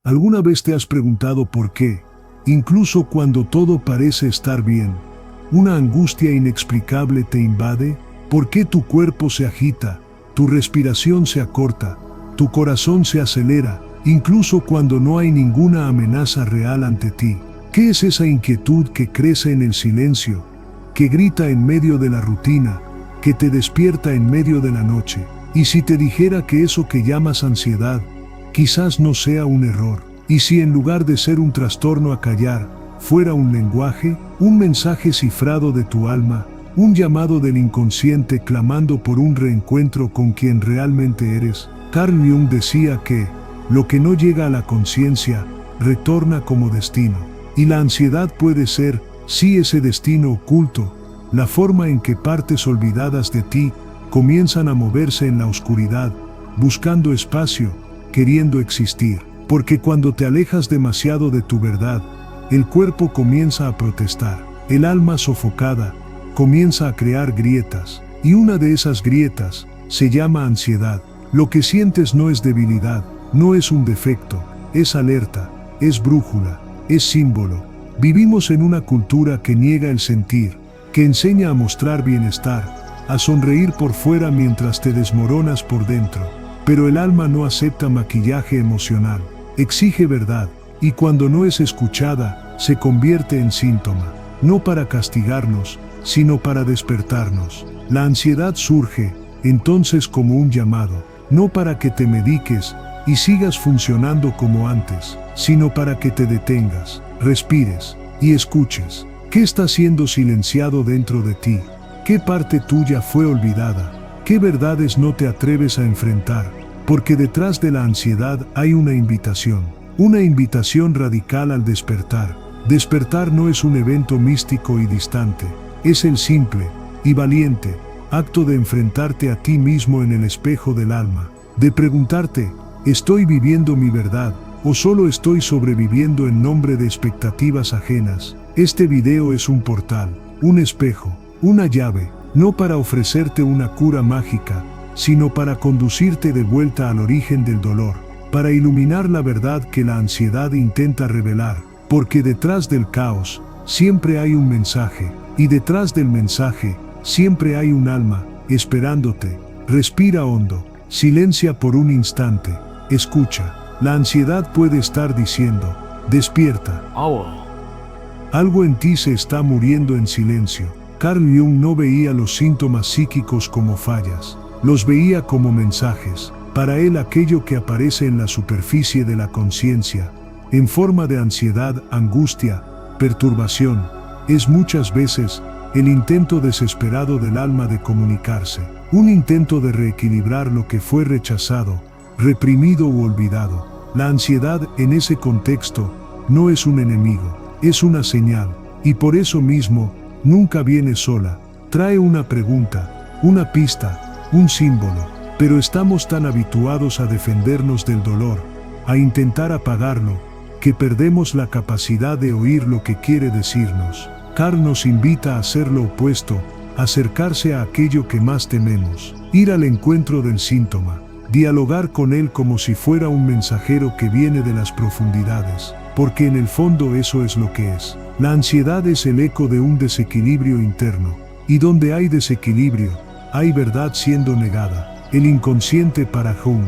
¿Alguna vez te has preguntado por qué, incluso cuando todo parece estar bien, una angustia inexplicable te invade? ¿Por qué tu cuerpo se agita, tu respiración se acorta, tu corazón se acelera, incluso cuando no hay ninguna amenaza real ante ti? ¿Qué es esa inquietud que crece en el silencio, que grita en medio de la rutina, que te despierta en medio de la noche? Y si te dijera que eso que llamas ansiedad, quizás no sea un error, y si en lugar de ser un trastorno a callar, fuera un lenguaje, un mensaje cifrado de tu alma, un llamado del inconsciente clamando por un reencuentro con quien realmente eres. Carl Jung decía que lo que no llega a la conciencia retorna como destino, y la ansiedad puede ser, sí, ese destino oculto, la forma en que partes olvidadas de ti comienzan a moverse en la oscuridad, buscando espacio, queriendo existir, porque cuando te alejas demasiado de tu verdad, el cuerpo comienza a protestar, el alma sofocada comienza a crear grietas, y una de esas grietas se llama ansiedad. Lo que sientes no es debilidad, no es un defecto, es alerta, es brújula, es símbolo. Vivimos en una cultura que niega el sentir, que enseña a mostrar bienestar, a sonreír por fuera mientras te desmoronas por dentro. Pero el alma no acepta maquillaje emocional, exige verdad, y cuando no es escuchada, se convierte en síntoma, no para castigarnos, sino para despertarnos. La ansiedad surge, entonces, como un llamado, no para que te mediques y sigas funcionando como antes, sino para que te detengas, respires y escuches. ¿Qué está siendo silenciado dentro de ti? ¿Qué parte tuya fue olvidada? ¿Qué verdades no te atreves a enfrentar? Porque detrás de la ansiedad hay una invitación radical al despertar. Despertar no es un evento místico y distante, es el simple y valiente acto de enfrentarte a ti mismo en el espejo del alma, de preguntarte, ¿estoy viviendo mi verdad o solo estoy sobreviviendo en nombre de expectativas ajenas? Este video es un portal, un espejo, una llave, no para ofrecerte una cura mágica, sino para conducirte de vuelta al origen del dolor, para iluminar la verdad que la ansiedad intenta revelar, porque detrás del caos siempre hay un mensaje, y detrás del mensaje siempre hay un alma esperándote. Respira hondo, silencia por un instante, escucha. La ansiedad puede estar diciendo, despierta. Algo en ti se está muriendo en silencio. Carl Jung no veía los síntomas psíquicos como fallas, los veía como mensajes. Para él, aquello que aparece en la superficie de la conciencia, en forma de ansiedad, angustia, perturbación, es muchas veces el intento desesperado del alma de comunicarse, un intento de reequilibrar lo que fue rechazado, reprimido u olvidado. La ansiedad en ese contexto no es un enemigo, es una señal, y por eso mismo nunca viene sola. Trae una pregunta, una pista, un símbolo, pero estamos tan habituados a defendernos del dolor, a intentar apagarlo, que perdemos la capacidad de oír lo que quiere decirnos. Carl nos invita a hacer lo opuesto, acercarse a aquello que más tememos, ir al encuentro del síntoma, dialogar con él como si fuera un mensajero que viene de las profundidades, porque en el fondo eso es lo que es. La ansiedad es el eco de un desequilibrio interno, y donde hay desequilibrio, hay verdad siendo negada. El inconsciente para Jung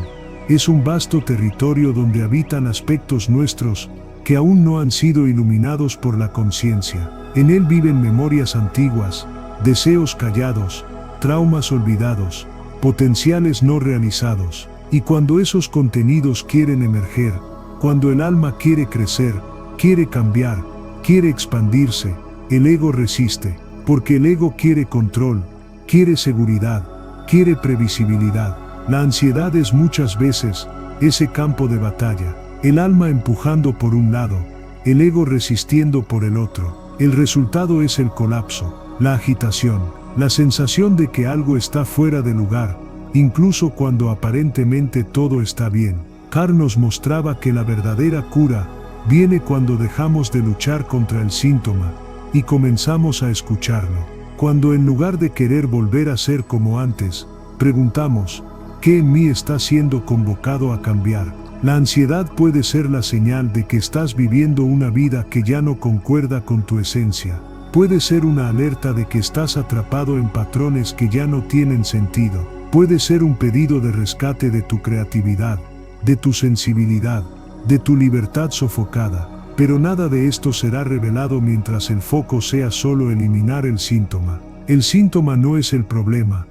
es un vasto territorio donde habitan aspectos nuestros que aún no han sido iluminados por la conciencia. En él viven memorias antiguas, deseos callados, traumas olvidados, potenciales no realizados. Y cuando esos contenidos quieren emerger, cuando el alma quiere crecer, quiere cambiar, quiere expandirse, el ego resiste, porque el ego quiere control, quiere seguridad, quiere previsibilidad. La ansiedad es muchas veces ese campo de batalla, el alma empujando por un lado, el ego resistiendo por el otro. El resultado es el colapso, la agitación, la sensación de que algo está fuera de lugar, incluso cuando aparentemente todo está bien. Carl nos mostraba que la verdadera cura viene cuando dejamos de luchar contra el síntoma y comenzamos a escucharlo. Cuando en lugar de querer volver a ser como antes, preguntamos, ¿qué en mí está siendo convocado a cambiar? La ansiedad puede ser la señal de que estás viviendo una vida que ya no concuerda con tu esencia. Puede ser una alerta de que estás atrapado en patrones que ya no tienen sentido. Puede ser un pedido de rescate de tu creatividad, de tu sensibilidad, de tu libertad sofocada. Pero nada de esto será revelado mientras el foco sea solo eliminar el síntoma. El síntoma no es el problema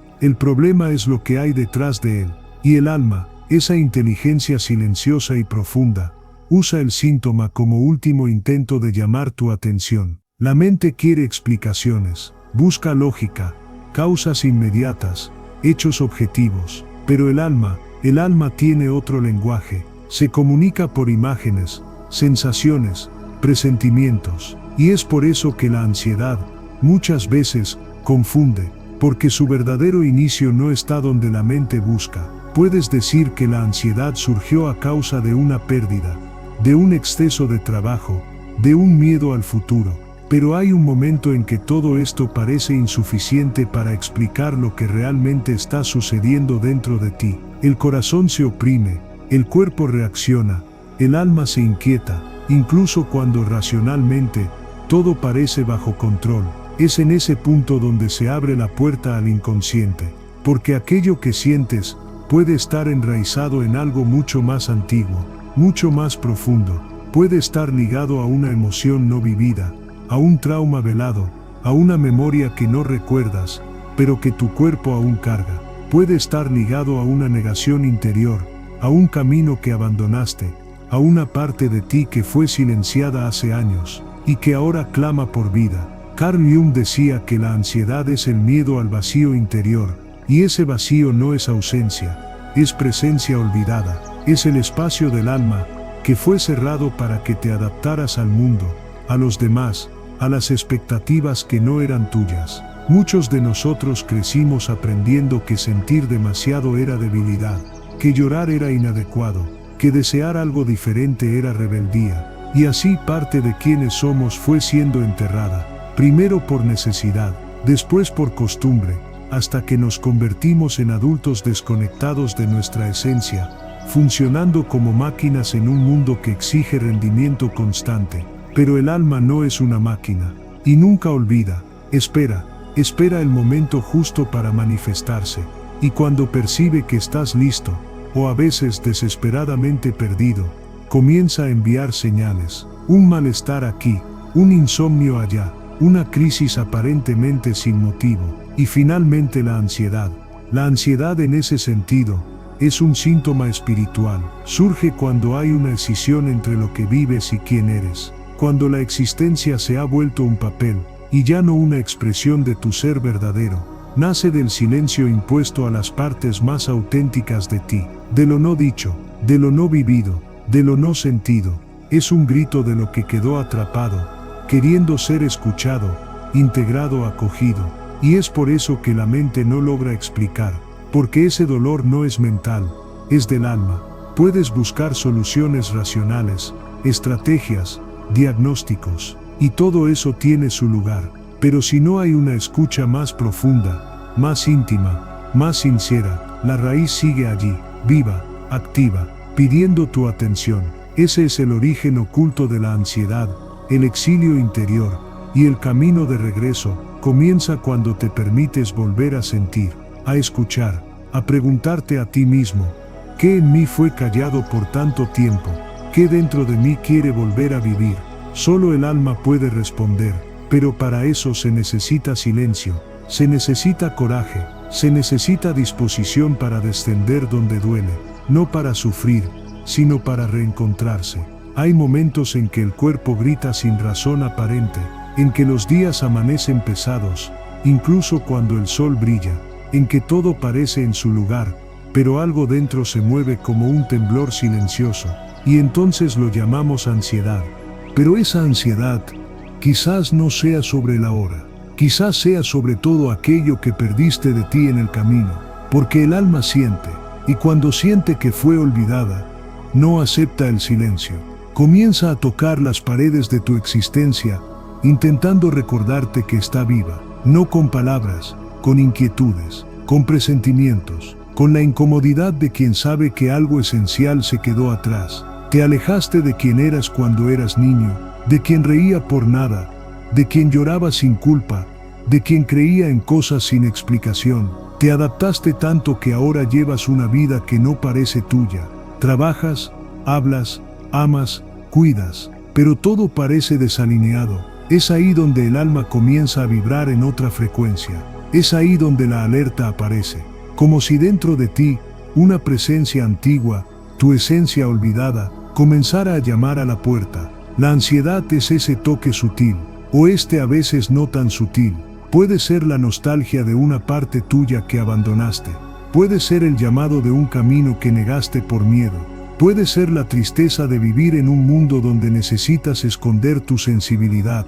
es lo que hay detrás de él. Y el alma, esa inteligencia silenciosa y profunda, usa el síntoma como último intento de llamar tu atención. La mente quiere explicaciones, busca lógica, causas inmediatas, hechos objetivos. Pero el alma tiene otro lenguaje, se comunica por imágenes, sensaciones, presentimientos. Y es por eso que la ansiedad, muchas veces, confunde, porque su verdadero inicio no está donde la mente busca. Puedes decir que la ansiedad surgió a causa de una pérdida, de un exceso de trabajo, de un miedo al futuro. Pero hay un momento en que todo esto parece insuficiente para explicar lo que realmente está sucediendo dentro de ti. El corazón se oprime, el cuerpo reacciona, el alma se inquieta, incluso cuando racionalmente todo parece bajo control. Es en ese punto donde se abre la puerta al inconsciente, porque aquello que sientes puede estar enraizado en algo mucho más antiguo, mucho más profundo, puede estar ligado a una emoción no vivida, a un trauma velado, a una memoria que no recuerdas, pero que tu cuerpo aún carga. Puede estar ligado a una negación interior, a un camino que abandonaste, a una parte de ti que fue silenciada hace años, y que ahora clama por vida. Carl Jung decía que la ansiedad es el miedo al vacío interior, y ese vacío no es ausencia, es presencia olvidada, es el espacio del alma que fue cerrado para que te adaptaras al mundo, a los demás, a las expectativas que no eran tuyas. Muchos de nosotros crecimos aprendiendo que sentir demasiado era debilidad, que llorar era inadecuado, que desear algo diferente era rebeldía, y así parte de quienes somos fue siendo enterrada. Primero por necesidad, después por costumbre, hasta que nos convertimos en adultos desconectados de nuestra esencia, funcionando como máquinas en un mundo que exige rendimiento constante. Pero el alma no es una máquina, y nunca olvida, espera el momento justo para manifestarse, y cuando percibe que estás listo, o a veces desesperadamente perdido, comienza a enviar señales, un malestar aquí, un insomnio allá, una crisis aparentemente sin motivo, y finalmente la ansiedad. La ansiedad en ese sentido es un síntoma espiritual. Surge cuando hay una escisión entre lo que vives y quién eres, cuando la existencia se ha vuelto un papel, y ya no una expresión de tu ser verdadero. Nace del silencio impuesto a las partes más auténticas de ti, de lo no dicho, de lo no vivido, de lo no sentido. Es un grito de lo que quedó atrapado, queriendo ser escuchado, integrado, acogido, y es por eso que la mente no logra explicar, porque ese dolor no es mental, es del alma. Puedes buscar soluciones racionales, estrategias, diagnósticos, y todo eso tiene su lugar, pero si no hay una escucha más profunda, más íntima, más sincera, la raíz sigue allí, viva, activa, pidiendo tu atención. Ese es el origen oculto de la ansiedad, el exilio interior, y el camino de regreso comienza cuando te permites volver a sentir, a escuchar, a preguntarte a ti mismo, ¿qué en mí fue callado por tanto tiempo? ¿Qué dentro de mí quiere volver a vivir? Solo el alma puede responder, pero para eso se necesita silencio, se necesita coraje, se necesita disposición para descender donde duele, no para sufrir, sino para reencontrarse. Hay momentos en que el cuerpo grita sin razón aparente, en que los días amanecen pesados, incluso cuando el sol brilla, en que todo parece en su lugar, pero algo dentro se mueve como un temblor silencioso, y entonces lo llamamos ansiedad. Pero esa ansiedad quizás no sea sobre la hora, quizás sea sobre todo aquello que perdiste de ti en el camino, porque el alma siente, y cuando siente que fue olvidada, no acepta el silencio. Comienza a tocar las paredes de tu existencia, intentando recordarte que está viva, no con palabras, con inquietudes, con presentimientos, con la incomodidad de quien sabe que algo esencial se quedó atrás. Te alejaste de quien eras cuando eras niño, de quien reía por nada, de quien lloraba sin culpa, de quien creía en cosas sin explicación. Te adaptaste tanto que ahora llevas una vida que no parece tuya. Trabajas, hablas, amas, cuidas, pero todo parece desalineado. Es ahí donde el alma comienza a vibrar en otra frecuencia. Es ahí donde la alerta aparece, como si dentro de ti, una presencia antigua, tu esencia olvidada, comenzara a llamar a la puerta. La ansiedad es ese toque sutil, o a veces no tan sutil. Puede ser la nostalgia de una parte tuya que abandonaste. Puede ser el llamado de un camino que negaste por miedo. Puede ser la tristeza de vivir en un mundo donde necesitas esconder tu sensibilidad,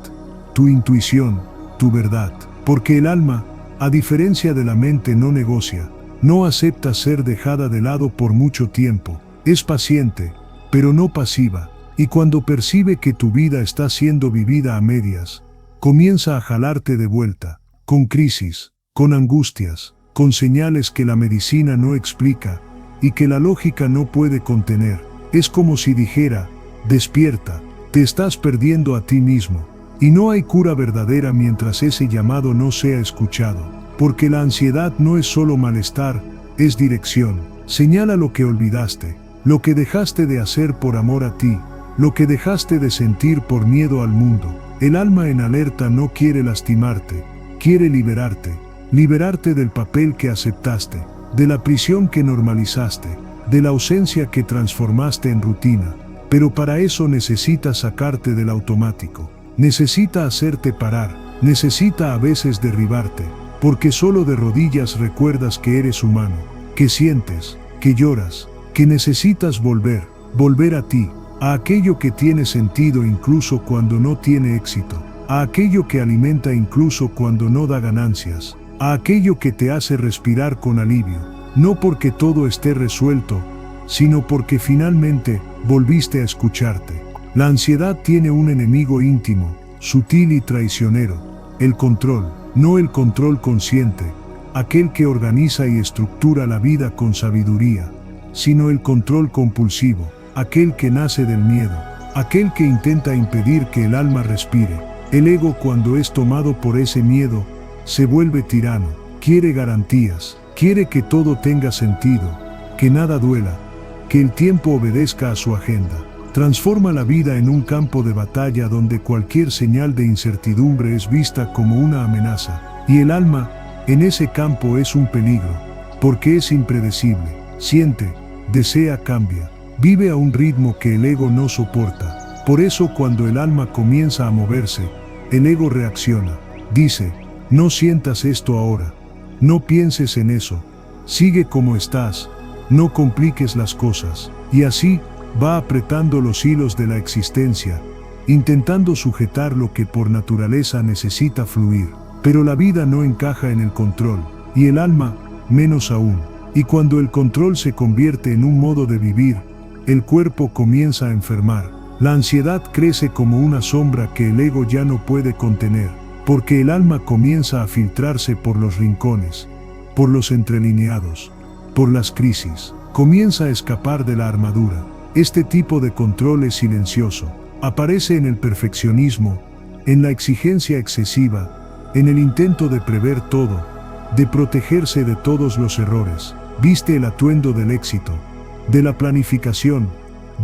tu intuición, tu verdad. Porque el alma, a diferencia de la mente, no negocia, no acepta ser dejada de lado por mucho tiempo. Es paciente, pero no pasiva. Y cuando percibe que tu vida está siendo vivida a medias, comienza a jalarte de vuelta, con crisis, con angustias, con señales que la medicina no explica y que la lógica no puede contener. Es como si dijera: despierta, te estás perdiendo a ti mismo. Y no hay cura verdadera mientras ese llamado no sea escuchado, porque la ansiedad no es solo malestar, es dirección. Señala lo que olvidaste, lo que dejaste de hacer por amor a ti, lo que dejaste de sentir por miedo al mundo. El alma en alerta no quiere lastimarte, quiere liberarte del papel que aceptaste, de la prisión que normalizaste, de la ausencia que transformaste en rutina. Pero para eso necesita sacarte del automático, necesita hacerte parar, necesita a veces derribarte, porque solo de rodillas recuerdas que eres humano, que sientes, que lloras, que necesitas volver a ti, a aquello que tiene sentido incluso cuando no tiene éxito, a aquello que alimenta incluso cuando no da ganancias, a aquello que te hace respirar con alivio, no porque todo esté resuelto, sino porque finalmente volviste a escucharte. La ansiedad tiene un enemigo íntimo, sutil y traicionero: el control. No el control consciente, aquel que organiza y estructura la vida con sabiduría, sino el control compulsivo, aquel que nace del miedo, aquel que intenta impedir que el alma respire. El ego, cuando es tomado por ese miedo, se vuelve tirano, quiere garantías, quiere que todo tenga sentido, que nada duela, que el tiempo obedezca a su agenda. Transforma la vida en un campo de batalla donde cualquier señal de incertidumbre es vista como una amenaza, y el alma, en ese campo, es un peligro, porque es impredecible, siente, desea, cambia. Vive a un ritmo que el ego no soporta. Por eso cuando el alma comienza a moverse, el ego reacciona. Dice: no sientas esto ahora, no pienses en eso, sigue como estás, no compliques las cosas. Y así, va apretando los hilos de la existencia, intentando sujetar lo que por naturaleza necesita fluir. Pero la vida no encaja en el control, y el alma, menos aún. Y cuando el control se convierte en un modo de vivir, el cuerpo comienza a enfermar. La ansiedad crece como una sombra que el ego ya no puede contener, porque el alma comienza a filtrarse por los rincones, por los entrelineados, por las crisis. Comienza a escapar de la armadura. Este tipo de control es silencioso. Aparece en el perfeccionismo, en la exigencia excesiva, en el intento de prever todo, de protegerse de todos los errores. Viste el atuendo del éxito, de la planificación,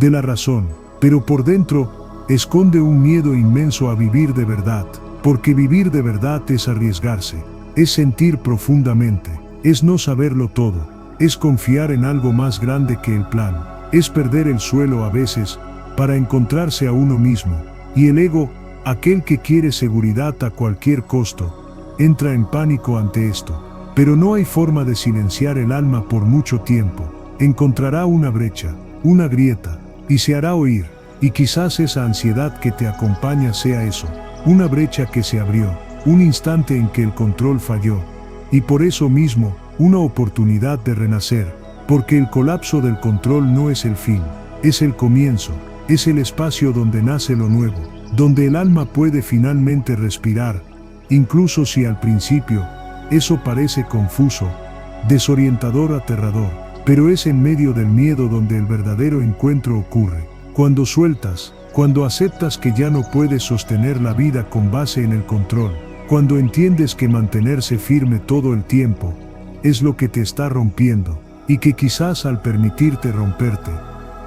de la razón, pero por dentro esconde un miedo inmenso a vivir de verdad, porque vivir de verdad es arriesgarse, es sentir profundamente, es no saberlo todo, es confiar en algo más grande que el plan, es perder el suelo a veces para encontrarse a uno mismo. Y el ego, aquel que quiere seguridad a cualquier costo, entra en pánico ante esto. Pero no hay forma de silenciar el alma por mucho tiempo. Encontrará una brecha, una grieta, y se hará oír. Y quizás esa ansiedad que te acompaña sea eso, una brecha que se abrió, un instante en que el control falló. Y por eso mismo, una oportunidad de renacer, porque el colapso del control no es el fin, es el comienzo, es el espacio donde nace lo nuevo, donde el alma puede finalmente respirar, incluso si al principio eso parece confuso, desorientador, aterrador, pero es en medio del miedo donde el verdadero encuentro ocurre. Cuando sueltas, cuando aceptas que ya no puedes sostener la vida con base en el control, cuando entiendes que mantenerse firme todo el tiempo es lo que te está rompiendo, y que quizás al permitirte romperte,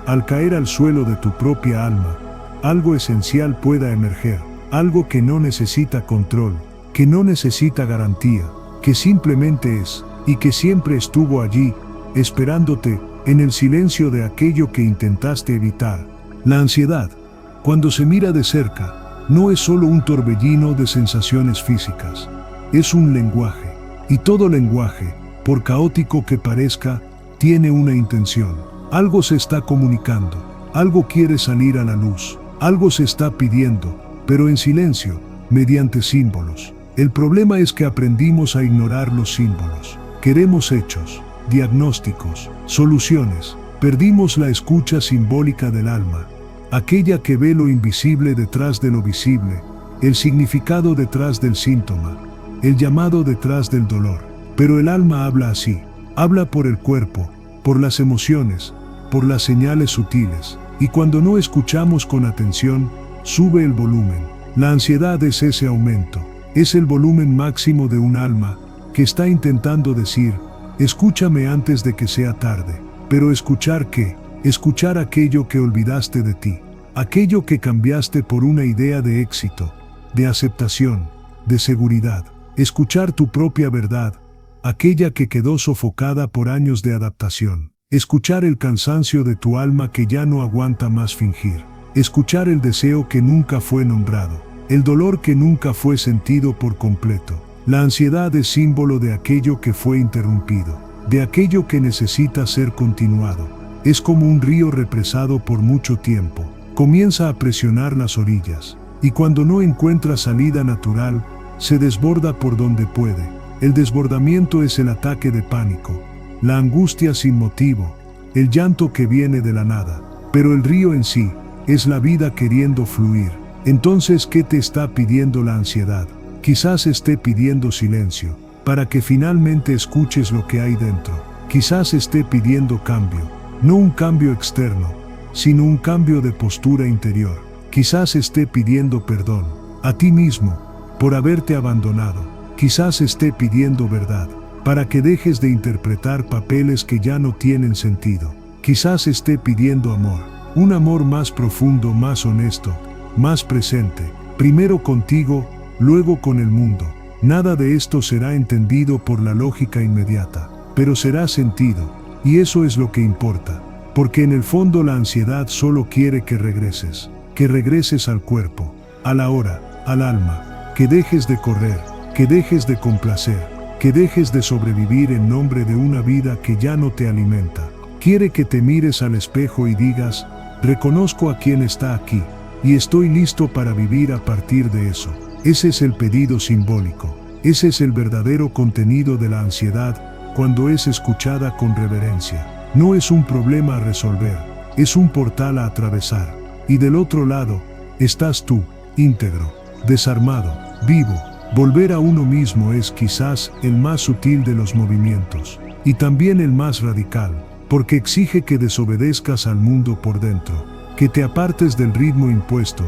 al caer al suelo de tu propia alma, algo esencial pueda emerger, algo que no necesita control, que no necesita garantía, que simplemente es, y que siempre estuvo allí, esperándote, en el silencio de aquello que intentaste evitar. La ansiedad, cuando se mira de cerca, no es solo un torbellino de sensaciones físicas, es un lenguaje, y todo lenguaje, por caótico que parezca, tiene una intención. Algo se está comunicando, algo quiere salir a la luz, algo se está pidiendo, pero en silencio, mediante símbolos. El problema es que aprendimos a ignorar los símbolos. Queremos hechos, diagnósticos, soluciones. Perdimos la escucha simbólica del alma, aquella que ve lo invisible detrás de lo visible, el significado detrás del síntoma, el llamado detrás del dolor. Pero el alma habla así, habla por el cuerpo, por las emociones, por las señales sutiles, y cuando no escuchamos con atención, sube el volumen. La ansiedad es ese aumento, es el volumen máximo de un alma que está intentando decir, escúchame antes de que sea tarde. Pero ¿escuchar qué? Escuchar aquello que olvidaste de ti, aquello que cambiaste por una idea de éxito, de aceptación, de seguridad. Escuchar tu propia verdad, aquella que quedó sofocada por años de adaptación. Escuchar el cansancio de tu alma que ya no aguanta más fingir. Escuchar el deseo que nunca fue nombrado, el dolor que nunca fue sentido por completo. La ansiedad es símbolo de aquello que fue interrumpido, de aquello que necesita ser continuado. Es como un río represado por mucho tiempo. Comienza a presionar las orillas, y cuando no encuentra salida natural, se desborda por donde puede. El desbordamiento es el ataque de pánico, la angustia sin motivo, el llanto que viene de la nada. Pero el río en sí es la vida queriendo fluir. Entonces, ¿qué te está pidiendo la ansiedad? Quizás esté pidiendo silencio, para que finalmente escuches lo que hay dentro. Quizás esté pidiendo cambio, no un cambio externo, sino un cambio de postura interior. Quizás esté pidiendo perdón a ti mismo por haberte abandonado. Quizás esté pidiendo verdad, para que dejes de interpretar papeles que ya no tienen sentido. Quizás esté pidiendo amor, un amor más profundo, más honesto, más presente, primero contigo, luego con el mundo. Nada de esto será entendido por la lógica inmediata, pero será sentido, y eso es lo que importa, porque en el fondo la ansiedad solo quiere que regreses al cuerpo, a la hora, al alma, que dejes de correr, que dejes de complacer, que dejes de sobrevivir en nombre de una vida que ya no te alimenta. Quiere que te mires al espejo y digas, reconozco a quien está aquí, y estoy listo para vivir a partir de eso. Ese es el pedido simbólico, ese es el verdadero contenido de la ansiedad cuando es escuchada con reverencia. No es un problema a resolver, es un portal a atravesar. Y del otro lado, estás tú, íntegro, desarmado, vivo. Volver a uno mismo es quizás el más sutil de los movimientos, y también el más radical, porque exige que desobedezcas al mundo por dentro, que te apartes del ritmo impuesto,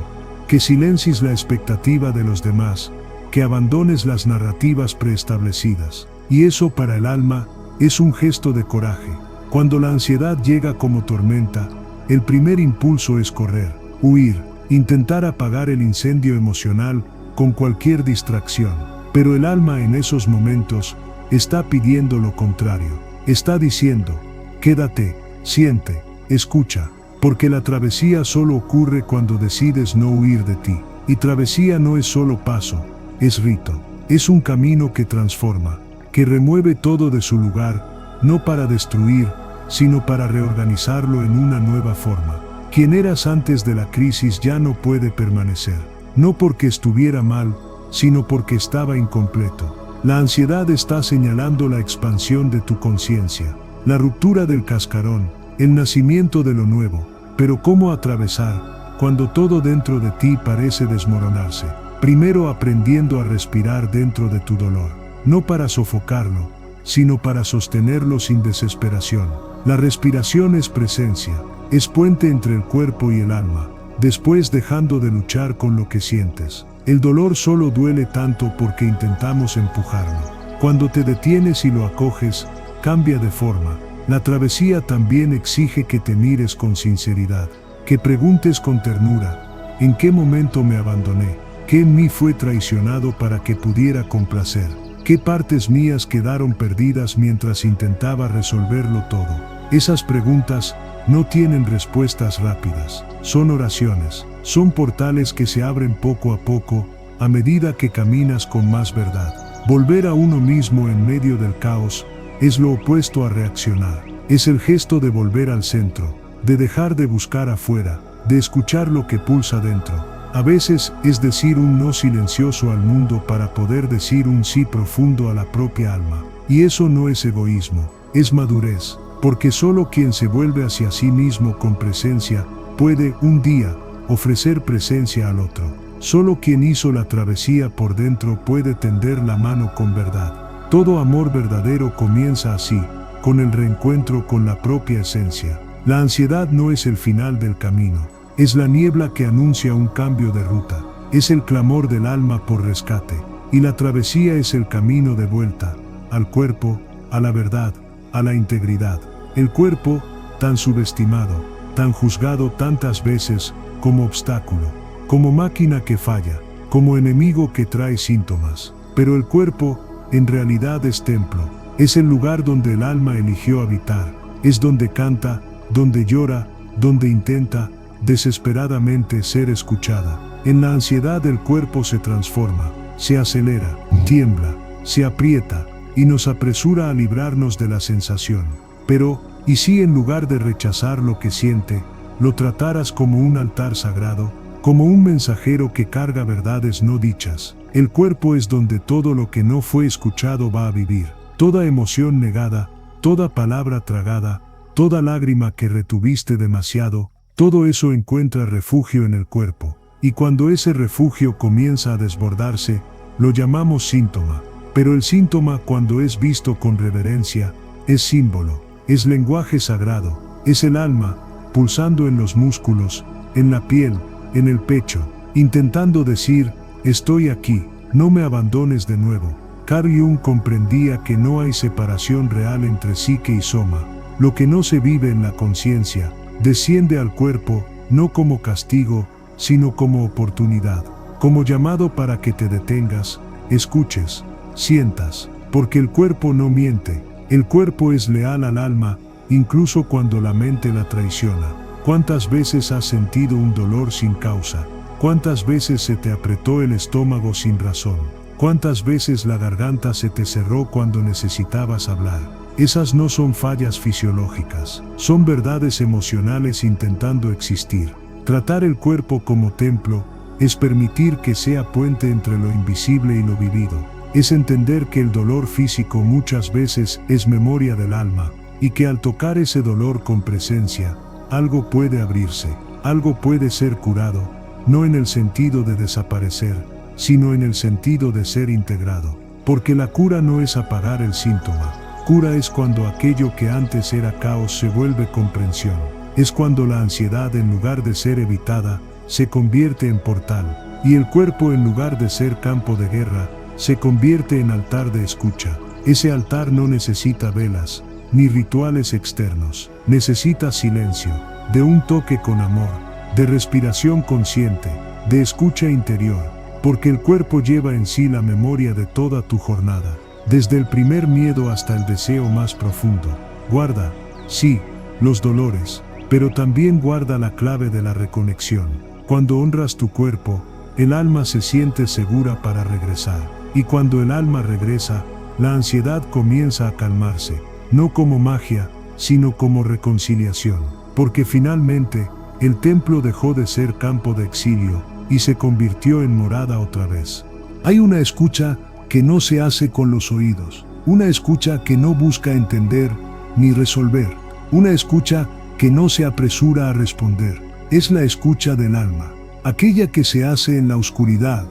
que silencies la expectativa de los demás, que abandones las narrativas preestablecidas. Y eso para el alma es un gesto de coraje. Cuando la ansiedad llega como tormenta, el primer impulso es correr, huir, intentar apagar el incendio emocional con cualquier distracción. Pero el alma en esos momentos está pidiendo lo contrario. Está diciendo, quédate, siente, escucha. Porque la travesía solo ocurre cuando decides no huir de ti. Y travesía no es solo paso, es rito. Es un camino que transforma, que remueve todo de su lugar, no para destruir, sino para reorganizarlo en una nueva forma. Quien eras antes de la crisis ya no puede permanecer, no porque estuviera mal, sino porque estaba incompleto. La ansiedad está señalando la expansión de tu conciencia, la ruptura del cascarón, el nacimiento de lo nuevo. Pero ¿cómo atravesar cuando todo dentro de ti parece desmoronarse? Primero aprendiendo a respirar dentro de tu dolor, no para sofocarlo, sino para sostenerlo sin desesperación. La respiración es presencia, es puente entre el cuerpo y el alma, después dejando de luchar con lo que sientes. El dolor solo duele tanto porque intentamos empujarlo. Cuando te detienes y lo acoges, cambia de forma. La travesía también exige que te mires con sinceridad, que preguntes con ternura, ¿en qué momento me abandoné? ¿Qué en mí fue traicionado para que pudiera complacer? ¿Qué partes mías quedaron perdidas mientras intentaba resolverlo todo? Esas preguntas no tienen respuestas rápidas, son oraciones, son portales que se abren poco a poco, a medida que caminas con más verdad. Volver a uno mismo en medio del caos es lo opuesto a reaccionar. Es el gesto de volver al centro, de dejar de buscar afuera, de escuchar lo que pulsa dentro. A veces es decir un no silencioso al mundo para poder decir un sí profundo a la propia alma. Y eso no es egoísmo, es madurez, porque solo quien se vuelve hacia sí mismo con presencia puede, un día, ofrecer presencia al otro. Solo quien hizo la travesía por dentro puede tender la mano con verdad. Todo amor verdadero comienza así, con el reencuentro con la propia esencia. La ansiedad no es el final del camino, es la niebla que anuncia un cambio de ruta, es el clamor del alma por rescate, y la travesía es el camino de vuelta, al cuerpo, a la verdad, a la integridad. El cuerpo, tan subestimado, tan juzgado tantas veces, como obstáculo, como máquina que falla, como enemigo que trae síntomas. Pero el cuerpo, en realidad es templo, es el lugar donde el alma eligió habitar, es donde canta, donde llora, donde intenta, desesperadamente ser escuchada. En la ansiedad el cuerpo se transforma, se acelera, tiembla, se aprieta, y nos apresura a librarnos de la sensación. Pero, ¿y si en lugar de rechazar lo que siente, lo trataras como un altar sagrado, como un mensajero que carga verdades no dichas? El cuerpo es donde todo lo que no fue escuchado va a vivir, toda emoción negada, toda palabra tragada, toda lágrima que retuviste demasiado, todo eso encuentra refugio en el cuerpo, y cuando ese refugio comienza a desbordarse, lo llamamos síntoma. Pero el síntoma, cuando es visto con reverencia, es símbolo, es lenguaje sagrado, es el alma, pulsando en los músculos, en la piel, en el pecho, intentando decir, estoy aquí, no me abandones de nuevo. Carl Jung comprendía que no hay separación real entre psique y soma. Lo que no se vive en la conciencia, desciende al cuerpo, no como castigo, sino como oportunidad, como llamado para que te detengas, escuches, sientas, porque el cuerpo no miente, el cuerpo es leal al alma, incluso cuando la mente la traiciona. ¿Cuántas veces has sentido un dolor sin causa? ¿Cuántas veces se te apretó el estómago sin razón? ¿Cuántas veces la garganta se te cerró cuando necesitabas hablar? Esas no son fallas fisiológicas, son verdades emocionales intentando existir. Tratar el cuerpo como templo es permitir que sea puente entre lo invisible y lo vivido. Es entender que el dolor físico muchas veces es memoria del alma, y que al tocar ese dolor con presencia, algo puede abrirse, algo puede ser curado, no en el sentido de desaparecer, sino en el sentido de ser integrado. Porque la cura no es apagar el síntoma, cura es cuando aquello que antes era caos se vuelve comprensión. Es cuando la ansiedad, en lugar de ser evitada, se convierte en portal, y el cuerpo, en lugar de ser campo de guerra, se convierte en altar de escucha. Ese altar no necesita velas, ni rituales externos, necesita silencio, de un toque con amor, de respiración consciente, de escucha interior, porque el cuerpo lleva en sí la memoria de toda tu jornada, desde el primer miedo hasta el deseo más profundo. Guarda, sí, los dolores, pero también guarda la clave de la reconexión. Cuando honras tu cuerpo, el alma se siente segura para regresar. Y cuando el alma regresa, la ansiedad comienza a calmarse, no como magia, sino como reconciliación. Porque finalmente, el templo dejó de ser campo de exilio y se convirtió en morada otra vez. Hay una escucha que no se hace con los oídos, una escucha que no busca entender ni resolver, una escucha que no se apresura a responder. Es la escucha del alma, aquella que se hace en la oscuridad,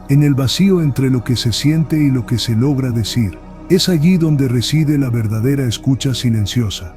en el vacío entre lo que se siente y lo que se logra decir. Es allí donde reside la verdadera escucha silenciosa.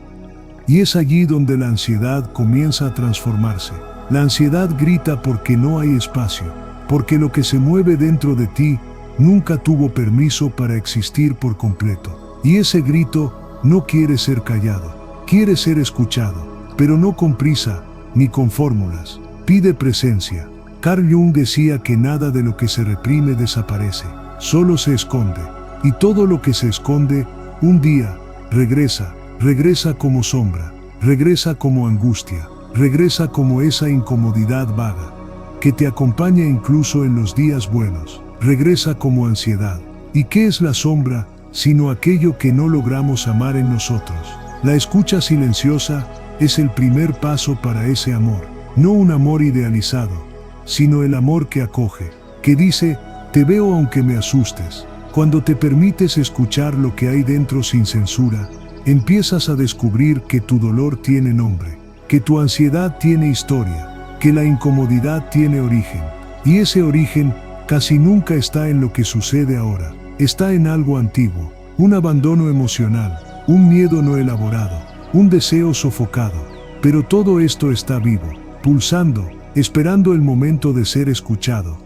Y es allí donde la ansiedad comienza a transformarse. La ansiedad grita porque no hay espacio, porque lo que se mueve dentro de ti nunca tuvo permiso para existir por completo. Y ese grito no quiere ser callado, quiere ser escuchado, pero no con prisa ni con fórmulas. Pide presencia. Carl Jung decía que nada de lo que se reprime desaparece, solo se esconde. Y todo lo que se esconde, un día, regresa como sombra, regresa como angustia, regresa como esa incomodidad vaga, que te acompaña incluso en los días buenos, regresa como ansiedad. ¿Y qué es la sombra, sino aquello que no logramos amar en nosotros? La escucha silenciosa es el primer paso para ese amor, no un amor idealizado, sino el amor que acoge, que dice, te veo aunque me asustes. Cuando te permites escuchar lo que hay dentro sin censura, empiezas a descubrir que tu dolor tiene nombre, que tu ansiedad tiene historia, que la incomodidad tiene origen. Y ese origen casi nunca está en lo que sucede ahora, está en algo antiguo, un abandono emocional, un miedo no elaborado, un deseo sofocado. Pero todo esto está vivo, pulsando, esperando el momento de ser escuchado,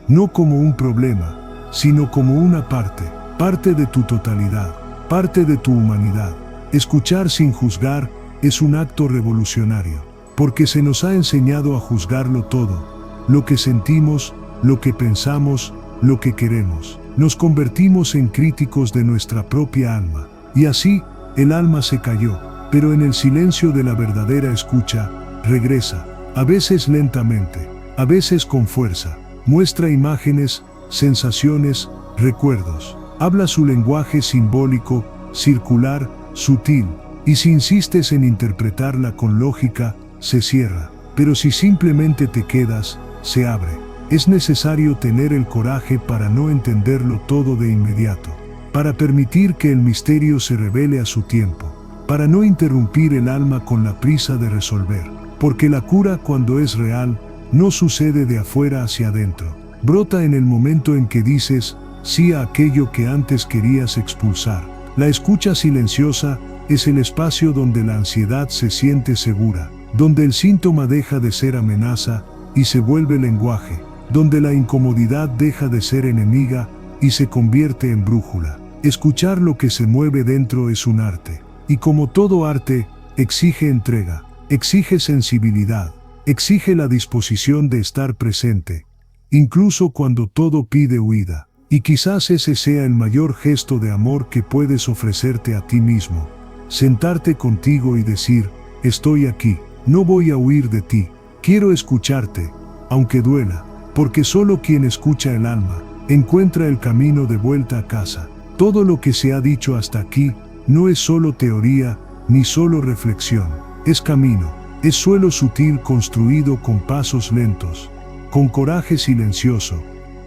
no como un problema, sino como una parte de tu totalidad, parte de tu humanidad. Escuchar sin juzgar es un acto revolucionario, porque se nos ha enseñado a juzgarlo todo, lo que sentimos, lo que pensamos, lo que queremos. Nos convertimos en críticos de nuestra propia alma, y así, el alma se cayó, pero en el silencio de la verdadera escucha, regresa, a veces lentamente, a veces con fuerza, muestra imágenes, sensaciones, recuerdos. Habla su lenguaje simbólico, circular, sutil, y si insistes en interpretarla con lógica, se cierra. Pero si simplemente te quedas, se abre. Es necesario tener el coraje para no entenderlo todo de inmediato, para permitir que el misterio se revele a su tiempo, para no interrumpir el alma con la prisa de resolver, porque la cura, cuando es real, no sucede de afuera hacia adentro. Brota en el momento en que dices sí a aquello que antes querías expulsar. La escucha silenciosa es el espacio donde la ansiedad se siente segura, donde el síntoma deja de ser amenaza y se vuelve lenguaje, donde la incomodidad deja de ser enemiga y se convierte en brújula. Escuchar lo que se mueve dentro es un arte, y como todo arte, exige entrega, exige sensibilidad, exige la disposición de estar presente, incluso cuando todo pide huida. Y quizás ese sea el mayor gesto de amor que puedes ofrecerte a ti mismo. Sentarte contigo y decir, estoy aquí, no voy a huir de ti, quiero escucharte, aunque duela, porque solo quien escucha el alma, encuentra el camino de vuelta a casa. Todo lo que se ha dicho hasta aquí, no es solo teoría, ni solo reflexión, es camino, es suelo sutil construido con pasos lentos, con coraje silencioso,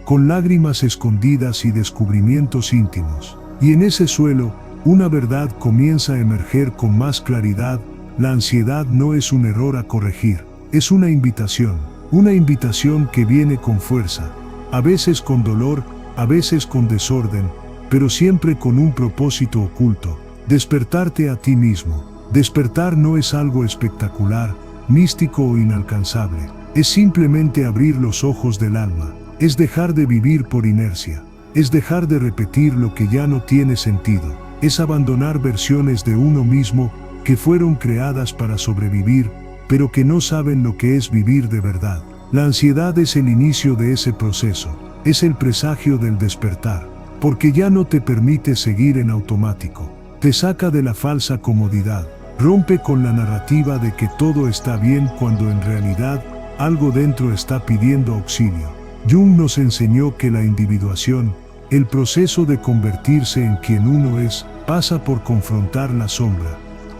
con lágrimas escondidas y descubrimientos íntimos. Y en ese suelo, una verdad comienza a emerger con más claridad. La ansiedad no es un error a corregir, es una invitación que viene con fuerza, a veces con dolor, a veces con desorden, pero siempre con un propósito oculto: despertarte a ti mismo. Despertar no es algo espectacular, místico o inalcanzable, es simplemente abrir los ojos del alma. Es dejar de vivir por inercia, es dejar de repetir lo que ya no tiene sentido, es abandonar versiones de uno mismo que fueron creadas para sobrevivir, pero que no saben lo que es vivir de verdad. La ansiedad es el inicio de ese proceso, es el presagio del despertar, porque ya no te permite seguir en automático, te saca de la falsa comodidad, rompe con la narrativa de que todo está bien cuando en realidad algo dentro está pidiendo auxilio. Jung nos enseñó que la individuación, el proceso de convertirse en quien uno es, pasa por confrontar la sombra,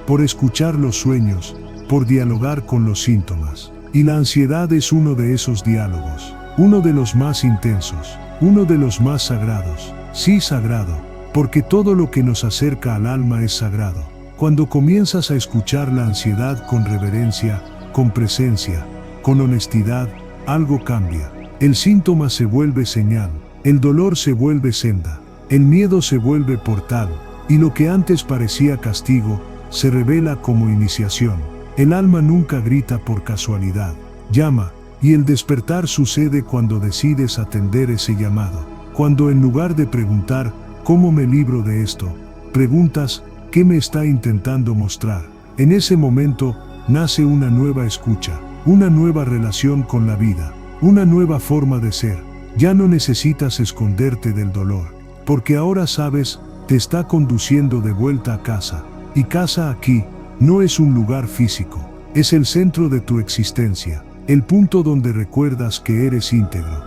por escuchar los sueños, por dialogar con los síntomas. Y la ansiedad es uno de esos diálogos, uno de los más intensos, uno de los más sagrados. Sí, sagrado, porque todo lo que nos acerca al alma es sagrado. Cuando comienzas a escuchar la ansiedad con reverencia, con presencia, con honestidad, algo cambia. El síntoma se vuelve señal, el dolor se vuelve senda, El miedo se vuelve portal, y lo que antes parecía castigo, se revela como iniciación. El alma nunca grita por casualidad, llama, y el despertar sucede cuando decides atender ese llamado. Cuando en lugar de preguntar, ¿cómo me libro de esto?, preguntas, ¿qué me está intentando mostrar? En ese momento, nace una nueva escucha, una nueva relación con la vida, una nueva forma de ser. Ya no necesitas esconderte del dolor, porque ahora sabes, te está conduciendo de vuelta a casa. Y casa aquí, no es un lugar físico, es el centro de tu existencia, el punto donde recuerdas que eres íntegro,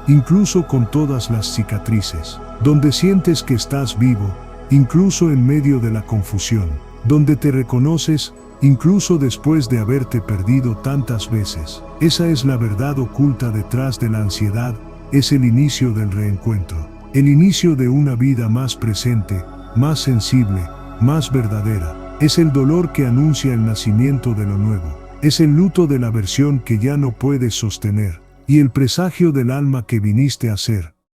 incluso con todas las cicatrices, donde sientes que estás vivo, incluso en medio de la confusión, donde te reconoces, incluso después de haberte perdido tantas veces. Esa es la verdad oculta detrás de la ansiedad, es el inicio del reencuentro, el inicio de una vida más presente, más sensible, más verdadera. Es el dolor que anuncia el nacimiento de lo nuevo, es el luto de la versión que ya no puedes sostener, y el presagio del alma que viniste a ser.